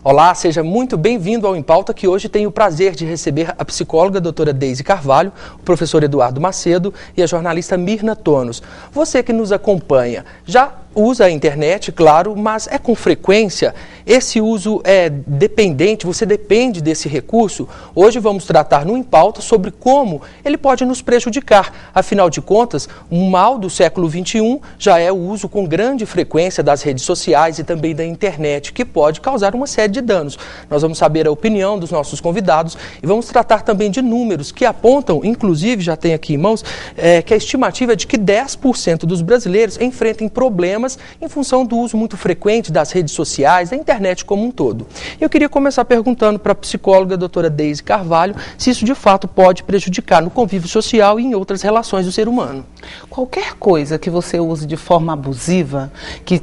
Olá, seja muito bem-vindo ao Em Pauta, que hoje tenho o prazer de receber a psicóloga doutora Deise Carvalho, o professor Eduardo Macedo e a jornalista Mirna Tonos. Você que nos acompanha já usa a internet, claro, mas é com frequência? Esse uso é dependente, você depende desse recurso? Hoje vamos tratar no Em Pauta sobre como ele pode nos prejudicar. Afinal de contas, um mal do século XXI já é o uso com grande frequência das redes sociais e também da internet, que pode causar uma série de danos. Nós vamos saber a opinião dos nossos convidados e vamos tratar também de números que apontam, inclusive, já tem aqui em mãos, que a estimativa é de que 10% dos brasileiros enfrentem problemas em função do uso muito frequente das redes sociais, da internet como um todo. Eu queria começar perguntando para a psicóloga doutora Deise Carvalho se isso de fato pode prejudicar no convívio social e em outras relações do ser humano. Qualquer coisa que você use de forma abusiva, que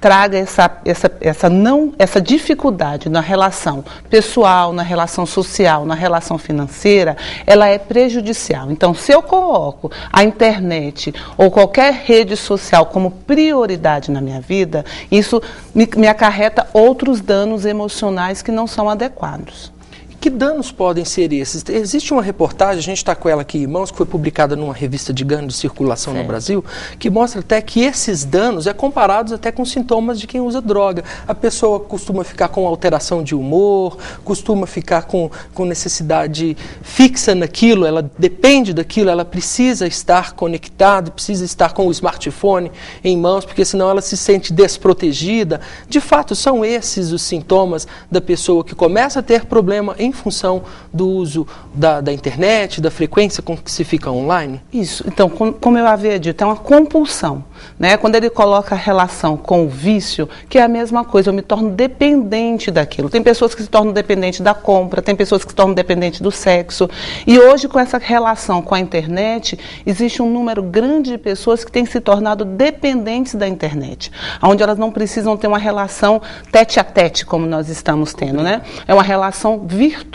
traga essa dificuldade na relação pessoal, na relação social, na relação financeira, ela é prejudicial. Então, se eu coloco a internet ou qualquer rede social como prioridade na minha vida, isso me acarreta outros danos emocionais que não são adequados. Que danos podem ser esses? Existe uma reportagem, a gente está com ela aqui em mãos, que foi publicada numa revista de ganho de circulação no Brasil, que mostra até que esses danos comparados até com sintomas de quem usa droga. A pessoa costuma ficar com alteração de humor, costuma ficar com necessidade fixa naquilo, ela depende daquilo, ela precisa estar conectada, precisa estar com o smartphone em mãos, porque senão ela se sente desprotegida. De fato, são esses os sintomas da pessoa que começa a ter problema em função do uso da internet, da frequência com que se fica online? Isso. Então, como eu havia dito, é uma compulsão, né? Quando ele coloca a relação com o vício, que é a mesma coisa, eu me torno dependente daquilo. Tem pessoas que se tornam dependentes da compra, tem pessoas que se tornam dependentes do sexo. E hoje, com essa relação com a internet, existe um número grande de pessoas que têm se tornado dependentes da internet, onde elas não precisam ter uma relação tete a tete, como nós estamos tendo, né? É uma relação virtual,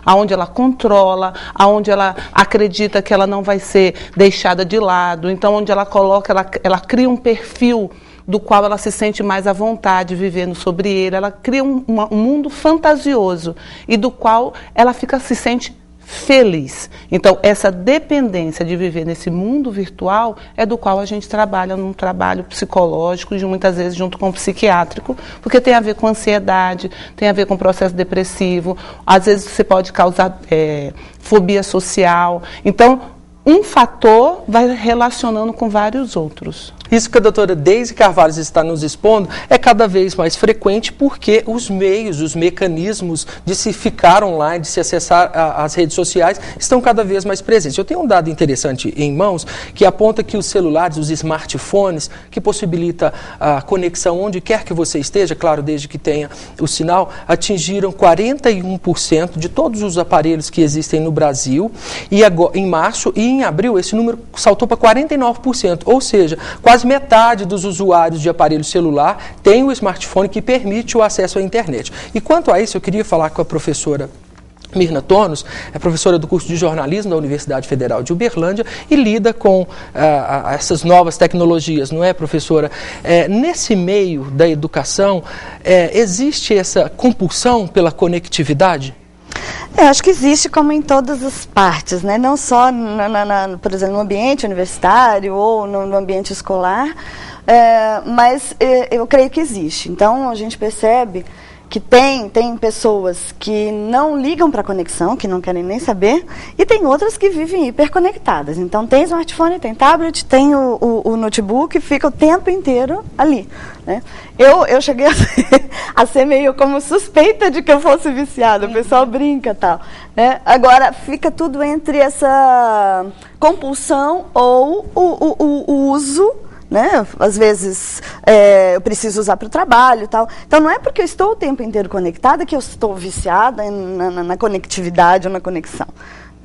onde ela controla, onde ela acredita que ela não vai ser deixada de lado. Então, onde ela coloca, ela cria um perfil do qual ela se sente mais à vontade vivendo sobre ele. Ela cria um mundo fantasioso e do qual ela se sente feliz. Então, essa dependência de viver nesse mundo virtual é do qual a gente trabalha num trabalho psicológico, muitas vezes junto com o psiquiátrico, porque tem a ver com ansiedade, tem a ver com processo depressivo, às vezes você pode causar fobia social. Então, um fator vai relacionando com vários outros. Isso que a doutora Deise Carvalho está nos expondo é cada vez mais frequente porque os meios, os mecanismos de se ficar online, de se acessar as redes sociais, estão cada vez mais presentes. Eu tenho um dado interessante em mãos que aponta que os celulares, os smartphones, que possibilita a conexão onde quer que você esteja, claro, desde que tenha o sinal, atingiram 41% de todos os aparelhos que existem no Brasil. E agora, em março e em abril, esse número saltou para 49%, ou seja, quase metade dos usuários de aparelho celular tem o smartphone que permite o acesso à internet. E quanto a isso, eu queria falar com a professora Mirna Tonos, é professora do curso de jornalismo da Universidade Federal de Uberlândia e lida com essas novas tecnologias, não é, professora? Nesse meio da educação, existe essa compulsão pela conectividade? Eu acho que existe como em todas as partes, né? Não só, por exemplo, no ambiente universitário ou no ambiente escolar, mas eu creio que existe. Então, a gente percebe que tem pessoas que não ligam para a conexão, que não querem nem saber, e tem outras que vivem hiperconectadas. Então, tem smartphone, tem tablet, tem o notebook, fica o tempo inteiro ali, né? Eu cheguei a ser meio como suspeita de que eu fosse viciada, o pessoal brinca e tal, né? Agora, fica tudo entre essa compulsão ou o uso, né? Às vezes eu preciso usar para o trabalho e tal. Então, não é porque eu estou o tempo inteiro conectada que eu estou viciada na conectividade ou na conexão.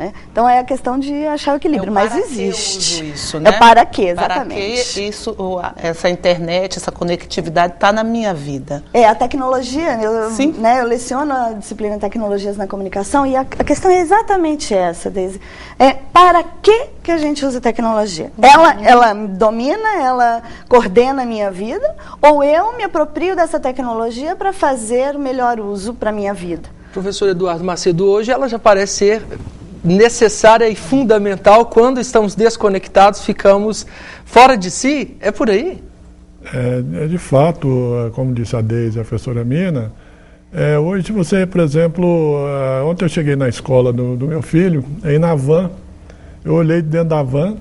né? Então é a questão de achar o equilíbrio, mas existe. Isso, né? É para quê, exatamente. Para que isso, essa internet, essa conectividade está na minha vida. A tecnologia, eu leciono a disciplina Tecnologias na Comunicação e a questão é exatamente essa, Deise. Para que a gente usa tecnologia? Ela domina, ela coordena a minha vida, ou eu me aproprio dessa tecnologia para fazer o melhor uso para a minha vida? Professor Eduardo Macedo, hoje ela já parece ser necessária e fundamental. Quando estamos desconectados, ficamos fora de si. É por aí? De fato, como disse a Deise e a professora Mirna, hoje você, por exemplo, ontem eu cheguei na escola do meu filho, aí na van, eu olhei dentro da van,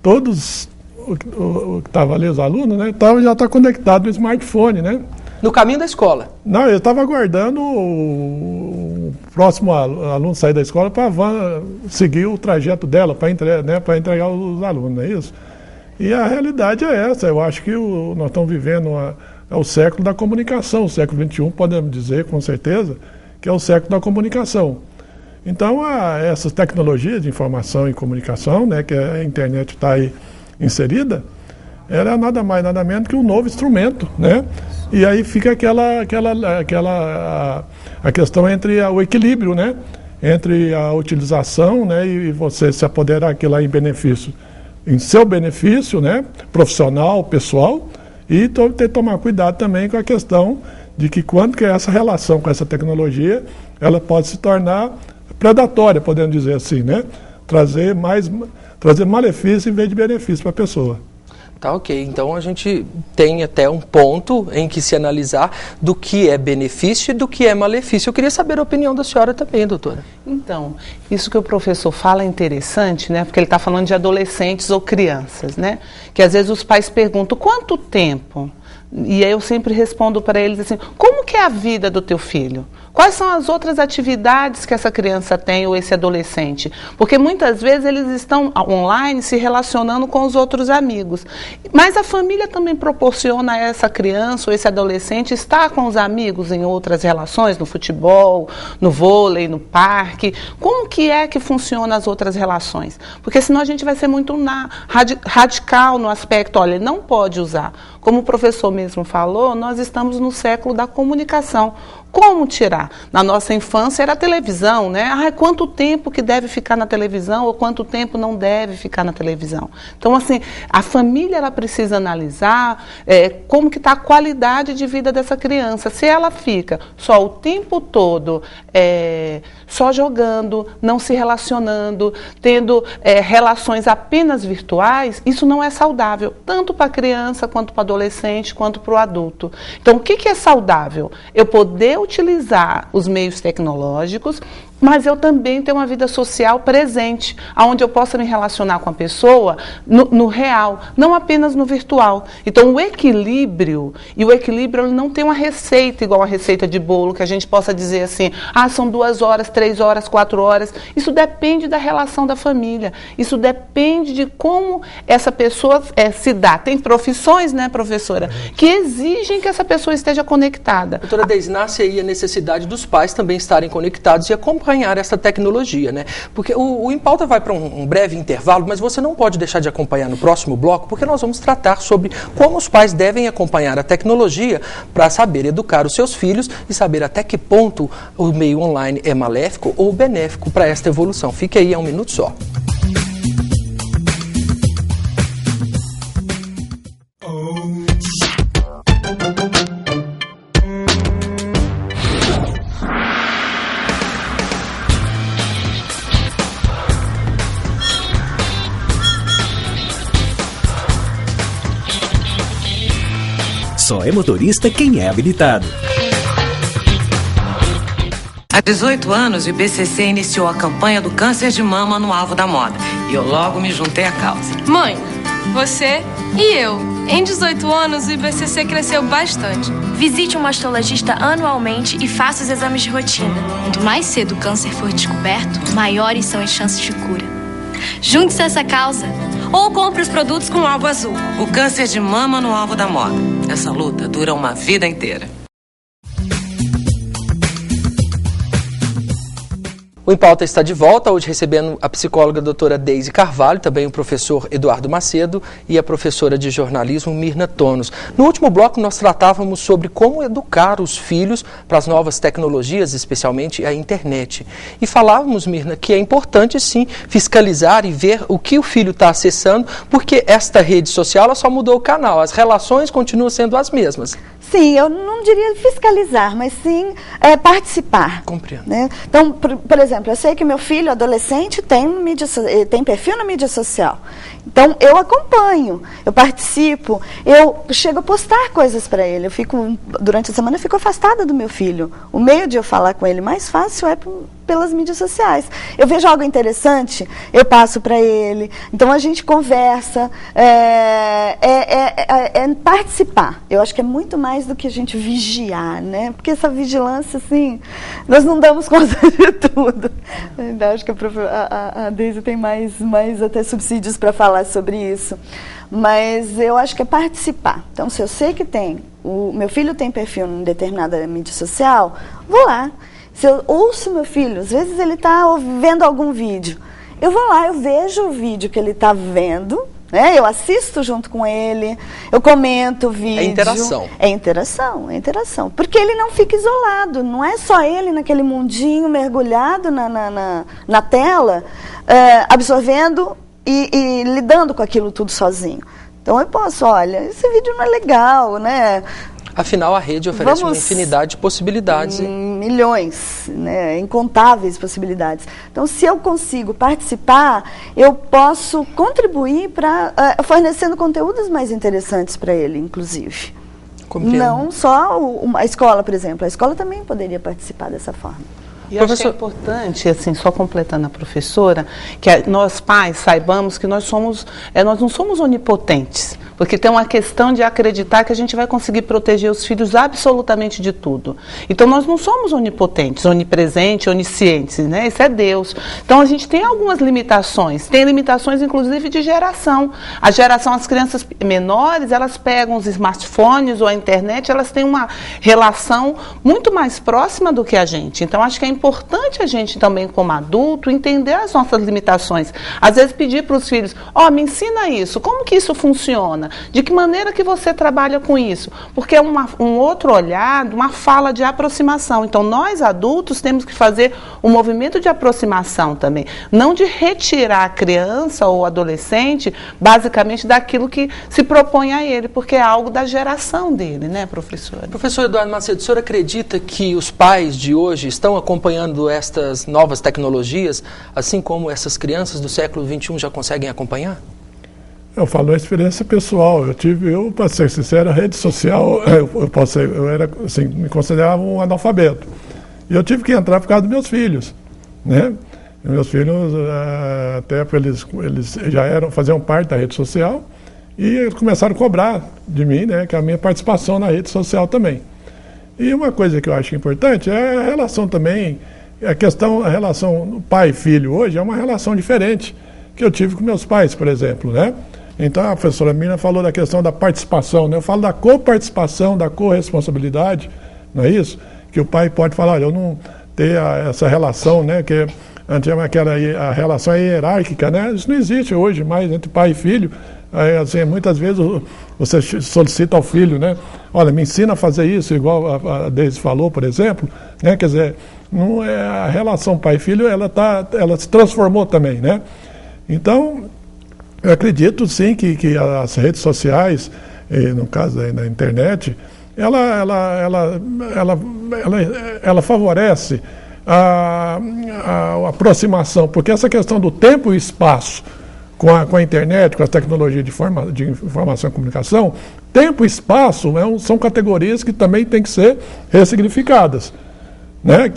todos o que estava ali, os alunos, né, já está conectado no smartphone, né? No caminho da escola? Não, eu estava aguardando o próximo aluno sair da escola para a van seguir o trajeto dela, para entregar os alunos, não é isso? E a realidade é essa. Eu acho que nós estamos vivendo o século da comunicação, o século XXI, podemos dizer com certeza, que é o século da comunicação. Então, essas tecnologias de informação e comunicação, né, que a internet está aí inserida, era nada mais, nada menos que um novo instrumento, né? E aí fica a questão entre o equilíbrio, né? Entre a utilização, né, e você se apoderar aquilo lá em seu benefício, né, profissional, pessoal, e ter que tomar cuidado também com a questão de que quando que essa relação com essa tecnologia, ela pode se tornar predatória, podemos dizer assim, né? Trazer malefício em vez de benefício para a pessoa. Tá, ok. Então a gente tem até um ponto em que se analisar do que é benefício e do que é malefício. Eu queria saber a opinião da senhora também, doutora. Então, isso que o professor fala é interessante, né? Porque ele está falando de adolescentes ou crianças, né? Que às vezes os pais perguntam, quanto tempo? E aí eu sempre respondo para eles assim, como que é a vida do teu filho? Quais são as outras atividades que essa criança tem ou esse adolescente? Porque muitas vezes eles estão online se relacionando com os outros amigos. Mas a família também proporciona a essa criança ou esse adolescente estar com os amigos em outras relações, no futebol, no vôlei, no parque. Como que é que funcionam as outras relações? Porque senão a gente vai ser muito radical no aspecto, olha, não pode usar. Como o professor mesmo falou, nós estamos no século da comunicação. Como tirar? Na nossa infância era a televisão, né? Quanto tempo que deve ficar na televisão ou quanto tempo não deve ficar na televisão. Então, assim, a família ela precisa analisar como que está a qualidade de vida dessa criança. Se ela fica só o tempo todo só jogando, não se relacionando, tendo relações apenas virtuais, isso não é saudável, tanto para a criança, quanto para o adolescente, quanto para o adulto. Então, o que é saudável? Eu poder utilizar os meios tecnológicos, mas eu também tenho uma vida social presente, onde eu possa me relacionar com a pessoa no real, não apenas no virtual. Então, o equilíbrio ele não tem uma receita igual a receita de bolo, que a gente possa dizer assim, são 2 horas, 3 horas, 4 horas. Isso depende da relação da família, isso depende de como essa pessoa se dá. Tem profissões, né, professora, que exigem que essa pessoa esteja conectada. Doutora Deise, nasce aí a necessidade dos pais também estarem conectados e acompanhar essa tecnologia, né? Porque o Em Pauta vai para um breve intervalo, mas você não pode deixar de acompanhar no próximo bloco, porque nós vamos tratar sobre como os pais devem acompanhar a tecnologia para saber educar os seus filhos e saber até que ponto o meio online é maléfico ou benéfico para esta evolução. Fique aí, 1 minuto só. Só é motorista quem é habilitado. Há 18 anos, o IBCC iniciou a campanha do câncer de mama no alvo da moda. E eu logo me juntei à causa. Mãe, você e eu. Em 18 anos, o IBCC cresceu bastante. Visite um mastologista anualmente e faça os exames de rotina. Quanto mais cedo o câncer for descoberto, maiores são as chances de cura. Junte-se a essa causa. Ou compre os produtos com o alvo azul. O câncer de mama no alvo da moda. Essa luta dura uma vida inteira. O Em Pauta está de volta, hoje recebendo a psicóloga doutora Deise Carvalho, também o professor Eduardo Macedo e a professora de jornalismo Mirna Tonos. No último bloco nós tratávamos sobre como educar os filhos para as novas tecnologias, especialmente a internet. E falávamos, Mirna, que é importante sim fiscalizar e ver o que o filho está acessando, porque esta rede social ela só mudou o canal, as relações continuam sendo as mesmas. Sim, eu não diria fiscalizar, mas sim participar. Compreendo. Né? Então, por exemplo, eu sei que meu filho, adolescente, tem perfil na mídia social. Então, eu acompanho, eu participo, eu chego a postar coisas para ele. Durante a semana, eu fico afastada do meu filho. O meio de eu falar com ele mais fácil é pelas mídias sociais. Eu vejo algo interessante, eu passo para ele. Então, a gente conversa, participar. Eu acho que é muito mais do que a gente vigiar, né? Porque essa vigilância, assim, nós não damos conta de tudo. Eu acho que a Deise tem mais até subsídios para falar sobre isso. Mas eu acho que é participar. Então, se eu sei que meu filho tem perfil em determinada mídia social, vou lá. Se eu ouço meu filho, às vezes ele está vendo algum vídeo, eu vou lá, eu vejo o vídeo que ele está vendo, né? Eu assisto junto com ele, eu comento o vídeo. É interação. É interação. Porque ele não fica isolado, não é só ele naquele mundinho mergulhado na tela, absorvendo e lidando com aquilo tudo sozinho. Então eu posso, olha, esse vídeo não é legal, né? Afinal, a rede oferece uma infinidade de possibilidades. Milhões, né, incontáveis possibilidades. Então, se eu consigo participar, eu posso contribuir para fornecendo conteúdos mais interessantes para ele, inclusive. Compreendo. Não só a escola, por exemplo. A escola também poderia participar dessa forma. E acho que é importante, assim, só completando a professora, que nós pais saibamos que nós não somos onipotentes, porque tem uma questão de acreditar que a gente vai conseguir proteger os filhos absolutamente de tudo. Então nós não somos onipotentes, onipresentes, oniscientes, né? Isso é Deus. Então a gente tem algumas limitações, tem limitações inclusive de geração. As crianças menores, elas pegam os smartphones ou a internet, elas têm uma relação muito mais próxima do que a gente. Então acho que é importante a gente também, como adulto, entender as nossas limitações. Às vezes pedir para os filhos, me ensina isso, como que isso funciona? De que maneira que você trabalha com isso? Porque é um outro olhar, uma fala de aproximação. Então, nós adultos temos que fazer um movimento de aproximação também. Não de retirar a criança ou adolescente, basicamente, daquilo que se propõe a ele, porque é algo da geração dele, né, professora? Professor Eduardo Macedo, o senhor acredita que os pais de hoje estão acompanhando estas novas tecnologias, assim como essas crianças do século XXI já conseguem acompanhar? Eu falo da experiência pessoal. Eu, para ser sincero, a rede social, eu era, assim, me considerava um analfabeto. E eu tive que entrar por causa dos meus filhos, né? E meus filhos, até eles já faziam parte da rede social e eles começaram a cobrar de mim, né, que a minha participação na rede social também. E uma coisa que eu acho importante é a relação também, a relação pai e filho hoje é uma relação diferente que eu tive com meus pais, por exemplo, né? Então, a professora Mirna falou da questão da participação, né? Eu falo da coparticipação, da corresponsabilidade, não é isso? Que o pai pode falar, olha, eu não ter essa relação, né? Que antigamente a relação hierárquica, né? Isso não existe hoje mais entre pai e filho. Assim, muitas vezes você solicita ao filho, né? Olha, me ensina a fazer isso, igual a Deise falou, por exemplo, né? Quer dizer, não é, a relação pai e filho, ela se transformou também, né? Então, eu acredito sim que as redes sociais, no caso da internet, ela favorece a aproximação, porque essa questão do tempo e espaço com a internet, com as tecnologias de informação e comunicação, tempo e espaço são categorias que também têm que ser ressignificadas. Né?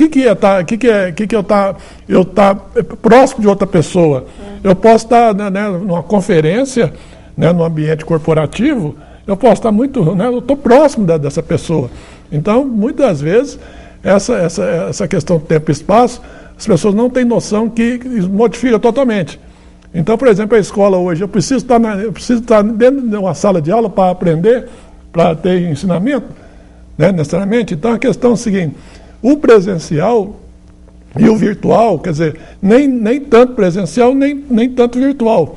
Eu estar próximo de outra pessoa? Eu posso estar, né, numa conferência, né, no ambiente corporativo, eu posso estar eu estou próximo dessa pessoa. Então, muitas vezes, essa questão do tempo e espaço, as pessoas não têm noção que modifica totalmente. Então, por exemplo, a escola hoje, eu preciso estar dentro de uma sala de aula para aprender, para ter ensinamento, né, necessariamente. Então, a questão é a seguinte, o presencial, E o virtual, quer dizer, nem tanto presencial, nem tanto virtual.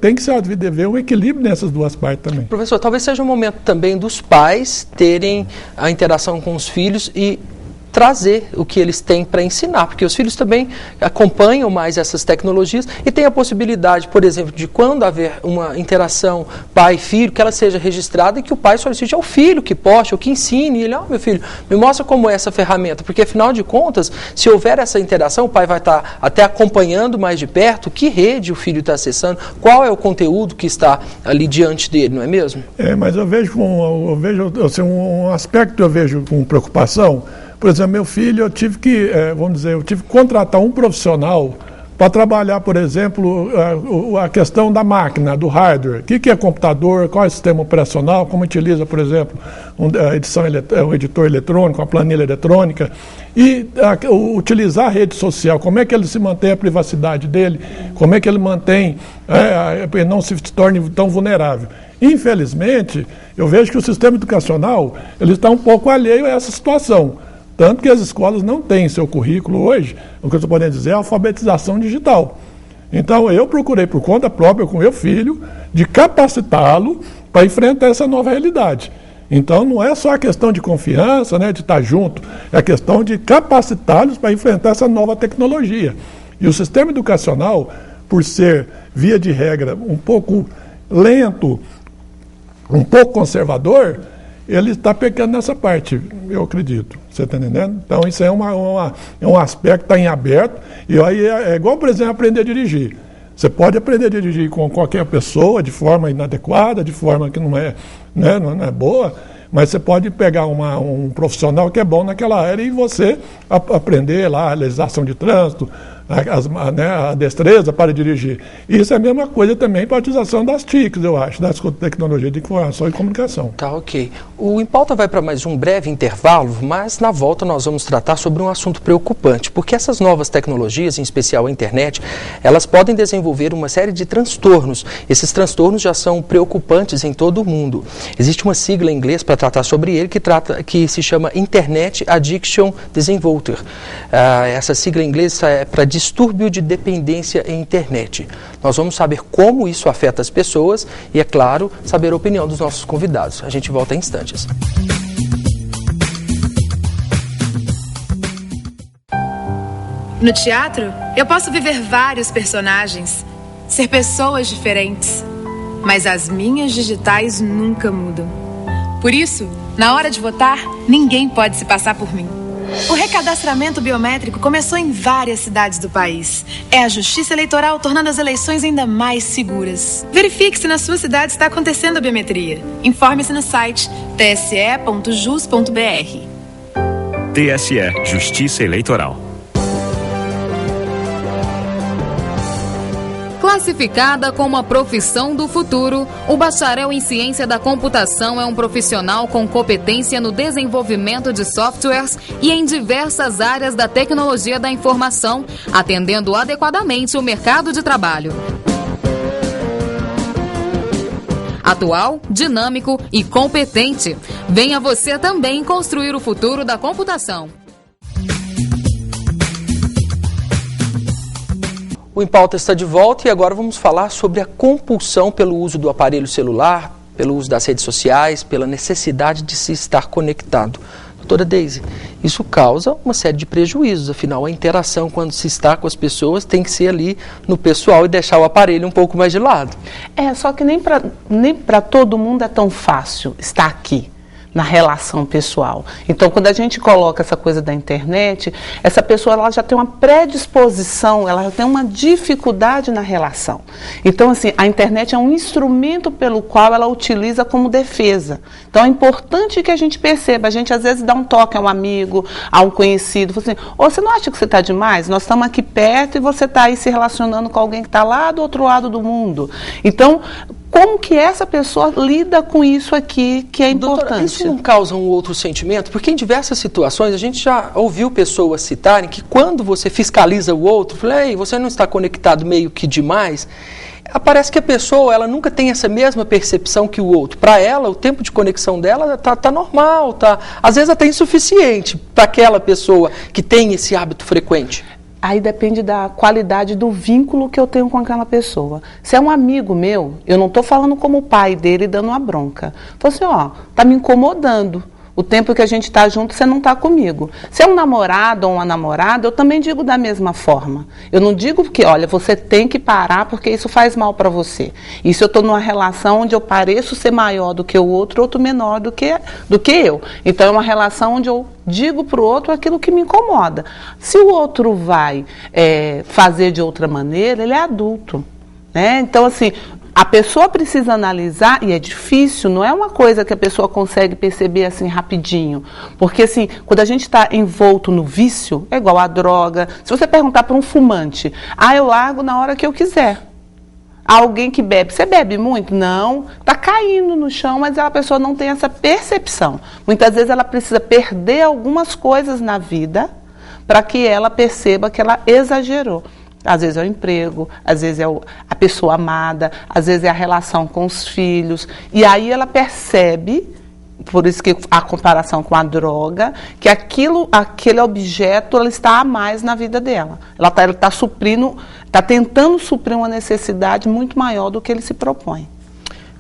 Tem que se haver um equilíbrio nessas duas partes também. Professor, talvez seja um momento também dos pais terem a interação com os filhos e trazer o que eles têm para ensinar, porque os filhos também acompanham mais essas tecnologias e tem a possibilidade, por exemplo, de quando haver uma interação pai-filho, que ela seja registrada e que o pai solicite ao filho que poste ou que ensine, e ele, meu filho, me mostra como é essa ferramenta, porque afinal de contas, se houver essa interação, o pai vai estar até acompanhando mais de perto que rede o filho está acessando, qual é o conteúdo que está ali diante dele, não é mesmo? Mas eu vejo assim, um aspecto eu vejo com preocupação. Por exemplo, meu filho, eu tive que contratar um profissional para trabalhar, por exemplo, a questão da máquina, do hardware. O que é computador, qual é o sistema operacional, como utiliza, por exemplo, um editor eletrônico, uma planilha eletrônica, e utilizar a rede social, como é que ele se mantém a privacidade dele, como é que ele mantém, não se torne tão vulnerável. Infelizmente, eu vejo que o sistema educacional ele está um pouco alheio a essa situação. Tanto que as escolas não têm em seu currículo hoje, o que eu estou podendo dizer é a alfabetização digital. Então, eu procurei por conta própria com meu filho, de capacitá-lo para enfrentar essa nova realidade. Então, não é só a questão de confiança, de estar junto, é a questão de capacitá-los para enfrentar essa nova tecnologia. E o sistema educacional, por ser, via de regra, um pouco lento, um pouco conservador, ele está pecando nessa parte, eu acredito. Você está entendendo? Então, isso é um aspecto que está em aberto. E aí é igual, por exemplo, aprender a dirigir. Você pode aprender a dirigir com qualquer pessoa, de forma inadequada, de forma que não é boa, mas você pode pegar um profissional que é bom naquela área e você aprender lá a legislação de trânsito, a destreza para dirigir. Isso é a mesma coisa também para a utilização das TICs, eu acho, das tecnologias de informação e comunicação. Tá, ok. O Em Pauta vai para mais um breve intervalo, mas na volta nós vamos tratar sobre um assunto preocupante, porque essas novas tecnologias, em especial a internet, elas podem desenvolver uma série de transtornos. Esses transtornos já são preocupantes em todo o mundo. Existe uma sigla em inglês para tratar sobre ele que se chama Internet Addiction Disorder. Essa sigla em inglês é para distúrbio de dependência em internet. Nós vamos saber como isso afeta as pessoas e, é claro, saber a opinião dos nossos convidados. A gente volta em instantes. No teatro, eu posso viver vários personagens, ser pessoas diferentes, mas as minhas digitais nunca mudam. Por isso, na hora de votar, ninguém pode se passar por mim. O recadastramento biométrico começou em várias cidades do país. É a Justiça Eleitoral tornando as eleições ainda mais seguras. Verifique se na sua cidade está acontecendo a biometria. Informe-se no site tse.jus.br. TSE, Justiça Eleitoral. Classificada como a profissão do futuro, o bacharel em ciência da computação é um profissional com competência no desenvolvimento de softwares e em diversas áreas da tecnologia da informação, atendendo adequadamente o mercado de trabalho. Atual, dinâmico e competente. Venha você também construir o futuro da computação. O Em Pauta está de volta e agora vamos falar sobre a compulsão pelo uso do aparelho celular, pelo uso das redes sociais, pela necessidade de se estar conectado. Doutora Deise, isso causa uma série de prejuízos, afinal a interação quando se está com as pessoas tem que ser ali no pessoal e deixar o aparelho um pouco mais de lado. Só que nem para todo mundo é tão fácil estar aqui na relação pessoal. Então, quando a gente coloca essa coisa da internet, essa pessoa ela já tem uma predisposição, ela já tem uma dificuldade na relação. Então, assim, a internet é um instrumento pelo qual ela utiliza como defesa. Então, é importante que a gente perceba. A gente, às vezes, dá um toque a um amigo, a um conhecido, fala assim, você não acha que você está demais? Nós estamos aqui perto e você está aí se relacionando com alguém que está lá do outro lado do mundo. Então, como que essa pessoa lida com isso aqui que é importante? Doutora, isso não causa um outro sentimento? Porque em diversas situações a gente já ouviu pessoas citarem que quando você fiscaliza o outro, fala, ei, você não está conectado meio que demais, parece que a pessoa ela nunca tem essa mesma percepção que o outro. Para ela, o tempo de conexão dela tá normal, às vezes até insuficiente para aquela pessoa que tem esse hábito frequente. Aí depende da qualidade do vínculo que eu tenho com aquela pessoa. Se é um amigo meu, eu não estou falando como o pai dele dando uma bronca. Então assim, tá me incomodando. O tempo que a gente está junto, você não está comigo. Se é um namorado ou uma namorada, eu também digo da mesma forma. Eu não digo que, olha, você tem que parar porque isso faz mal para você. E se eu estou numa relação onde eu pareço ser maior do que o outro menor do que eu. Então é uma relação onde eu digo para o outro aquilo que me incomoda. Se o outro vai fazer de outra maneira, ele é adulto. Né? Então, assim, a pessoa precisa analisar, e é difícil, não é uma coisa que a pessoa consegue perceber assim rapidinho. Porque assim, quando a gente está envolto no vício, é igual a droga. Se você perguntar para um fumante, eu largo na hora que eu quiser. Alguém que bebe, você bebe muito? Não, está caindo no chão, mas a pessoa não tem essa percepção. Muitas vezes ela precisa perder algumas coisas na vida para que ela perceba que ela exagerou. Às vezes é o emprego, às vezes é a pessoa amada, às vezes é a relação com os filhos. E aí ela percebe, por isso que a comparação com a droga, que aquele objeto ela está a mais na vida dela. Ela está suprindo, está tentando suprir uma necessidade muito maior do que ele se propõe.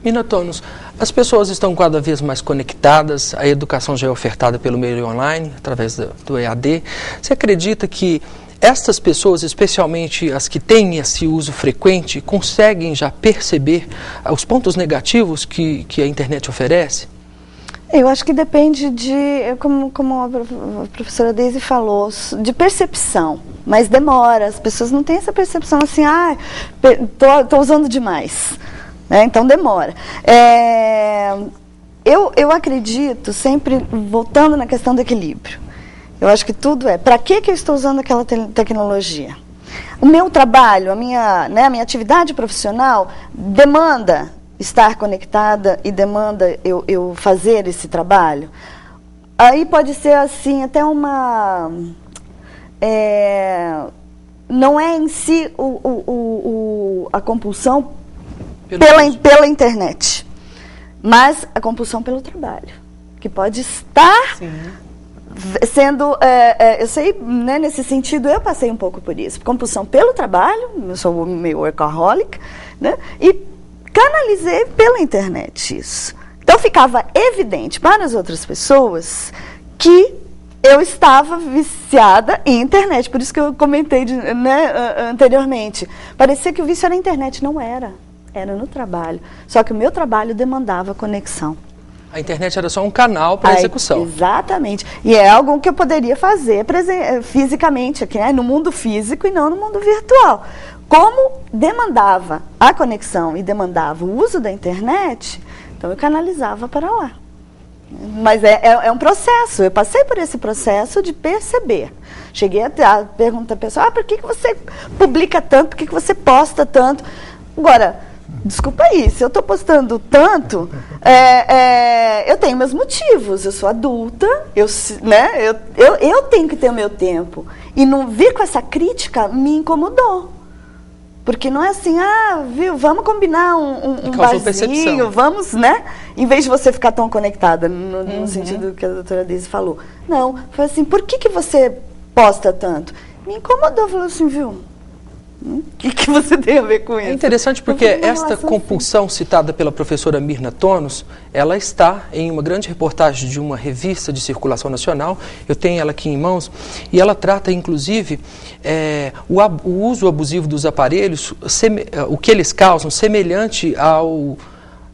Mirna Tônus, as pessoas estão cada vez mais conectadas, a educação já é ofertada pelo meio online, através do EAD. Você acredita que estas pessoas, especialmente as que têm esse uso frequente, conseguem já perceber os pontos negativos que a internet oferece? Eu acho que depende como a professora Deise falou, de percepção, mas demora, as pessoas não têm essa percepção assim, tô usando demais, né? Então demora. Eu acredito, sempre voltando na questão do equilíbrio, eu acho que tudo para que eu estou usando aquela tecnologia? O meu trabalho, a minha atividade profissional demanda estar conectada e demanda eu fazer esse trabalho. Aí pode ser assim, até uma... não é em si a compulsão pela internet, mas a compulsão pelo trabalho, que pode estar... Sim. Sendo, eu sei, né, nesse sentido, eu passei um pouco por isso. Compulsão pelo trabalho, eu sou meio workaholic, né, e canalizei pela internet isso. Então ficava evidente para as outras pessoas que eu estava viciada em internet. Por isso que eu comentei anteriormente. Parecia que o vício era a internet, não era. Era no trabalho. Só que o meu trabalho demandava conexão. A internet era só um canal para execução. Exatamente. E é algo que eu poderia fazer fisicamente, aqui, né, no mundo físico e não no mundo virtual. Como demandava a conexão e demandava o uso da internet, então eu canalizava para lá. Mas é um processo, eu passei por esse processo de perceber. Cheguei a perguntar à pessoa, por que você publica tanto, por que você posta tanto? Agora... Desculpa aí, se eu estou postando tanto, eu tenho meus motivos, eu sou adulta, eu tenho que ter o meu tempo. E não vir com essa crítica me incomodou. Porque não é assim, viu, vamos combinar um barzinho, vamos, né? Em vez de você ficar tão conectada, no sentido que a doutora Deise falou. Não, foi assim, por que você posta tanto? Me incomodou, falou assim, viu? O que você tem a ver com isso? É interessante porque esta compulsão citada pela professora Mirna Tônus, ela está em uma grande reportagem de uma revista de circulação nacional, eu tenho ela aqui em mãos, e ela trata, inclusive, o uso abusivo dos aparelhos, o que eles causam, semelhante ao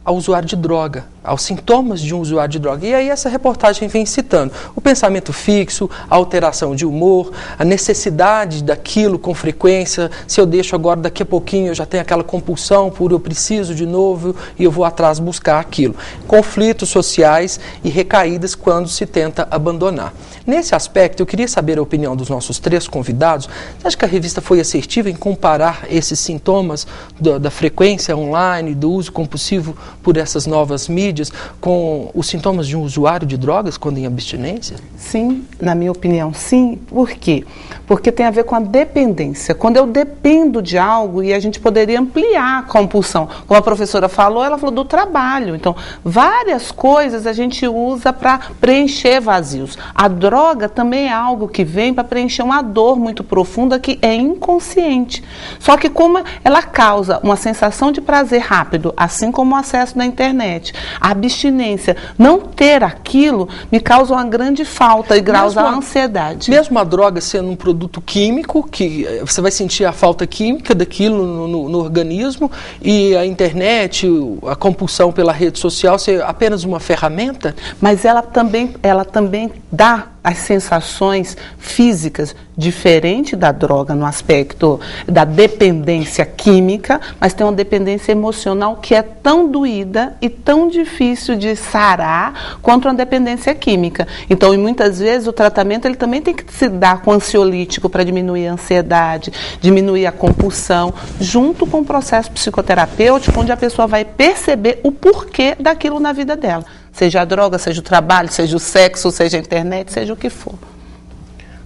usuário de droga, aos sintomas de um usuário de droga. E aí essa reportagem vem citando o pensamento fixo, a alteração de humor, a necessidade daquilo com frequência, se eu deixo agora, daqui a pouquinho eu já tenho aquela compulsão por eu preciso de novo e eu vou atrás buscar aquilo. Conflitos sociais e recaídas quando se tenta abandonar. Nesse aspecto, eu queria saber a opinião dos nossos 3 convidados. Você acha que a revista foi assertiva em comparar esses sintomas da frequência online, do uso compulsivo por essas novas mídias? mídias com os sintomas de um usuário de drogas quando em abstinência? Sim, na minha opinião, sim. Por quê? Porque tem a ver com a dependência. Quando eu dependo de algo, e a gente poderia ampliar a compulsão. Como a professora falou, ela falou do trabalho. Então, várias coisas a gente usa para preencher vazios. A droga também é algo que vem para preencher uma dor muito profunda que é inconsciente. Só que como ela causa uma sensação de prazer rápido, assim como o acesso na internet, a abstinência, não ter aquilo me causa uma grande falta e causa ansiedade. Mesmo a droga sendo um produto químico, que você vai sentir a falta química daquilo no organismo, e a internet, a compulsão pela rede social ser apenas uma ferramenta? Mas ela também dá as sensações físicas diferente da droga no aspecto da dependência química, mas tem uma dependência emocional que é tão doída e tão difícil de sarar quanto uma dependência química. Então, e muitas vezes o tratamento ele também tem que se dar com ansiolítico para diminuir a ansiedade, diminuir a compulsão, junto com o processo psicoterapêutico, onde a pessoa vai perceber o porquê daquilo na vida dela. Seja a droga, seja o trabalho, seja o sexo, seja a internet, seja o que for.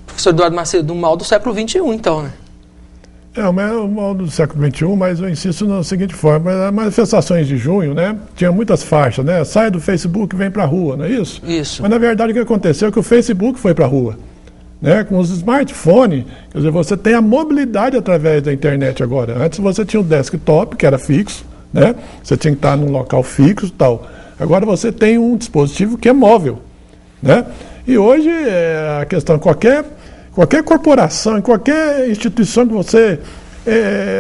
Professor Eduardo Macedo, um mal do século XXI, então, né? É o mal do século XXI, mas eu insisto na seguinte forma: as manifestações de junho, né? Tinha muitas faixas, né? Sai do Facebook e vem para a rua, não é isso? Isso. Mas na verdade o que aconteceu é que o Facebook foi para a rua. Né? Com os smartphones, quer dizer, você tem a mobilidade através da internet agora. Antes você tinha o desktop, que era fixo, né? Você tinha que estar num local fixo e tal. Agora você tem um dispositivo que é móvel, né? E hoje a questão, qualquer corporação, em qualquer instituição que você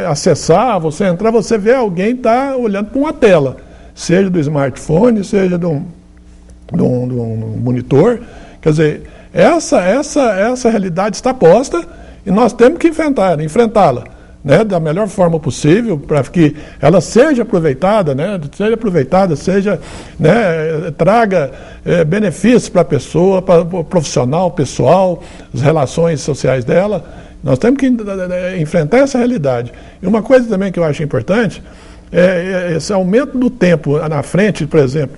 acessar, você entrar, você vê alguém tá olhando para uma tela, seja do smartphone, seja de um monitor. Quer dizer, essa realidade está posta e nós temos que enfrentá-la. Né, da melhor forma possível, para que ela seja aproveitada, né, traga benefícios para a pessoa, para o profissional, pessoal, as relações sociais dela. Nós temos que enfrentar essa realidade. E uma coisa também que eu acho importante é esse aumento do tempo na frente, por exemplo,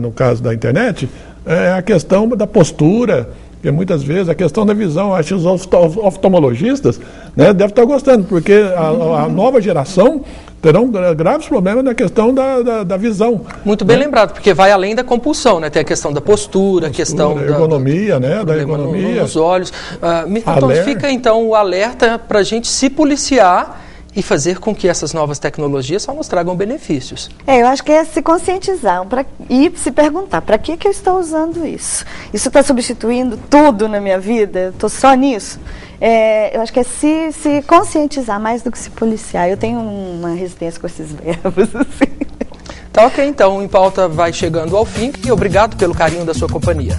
no caso da internet, é a questão da postura. Porque muitas vezes a questão da visão, acho que os oftalmologistas, né, devem estar gostando, porque a nova geração terão graves problemas na questão da visão. Muito bem lembrado, porque vai além da compulsão, né? Tem a questão da postura, a questão da economia, né? Da economia. Nos olhos. Então fica então o alerta para a gente se policiar e fazer com que essas novas tecnologias só nos tragam benefícios. Eu acho que é se conscientizar e se perguntar, para que eu estou usando isso? Isso está substituindo tudo na minha vida? Estou só nisso? Eu acho que é se conscientizar mais do que se policiar. Eu tenho uma resistência com esses verbos, assim. Tá ok, então, o Em Pauta vai chegando ao fim e obrigado pelo carinho da sua companhia.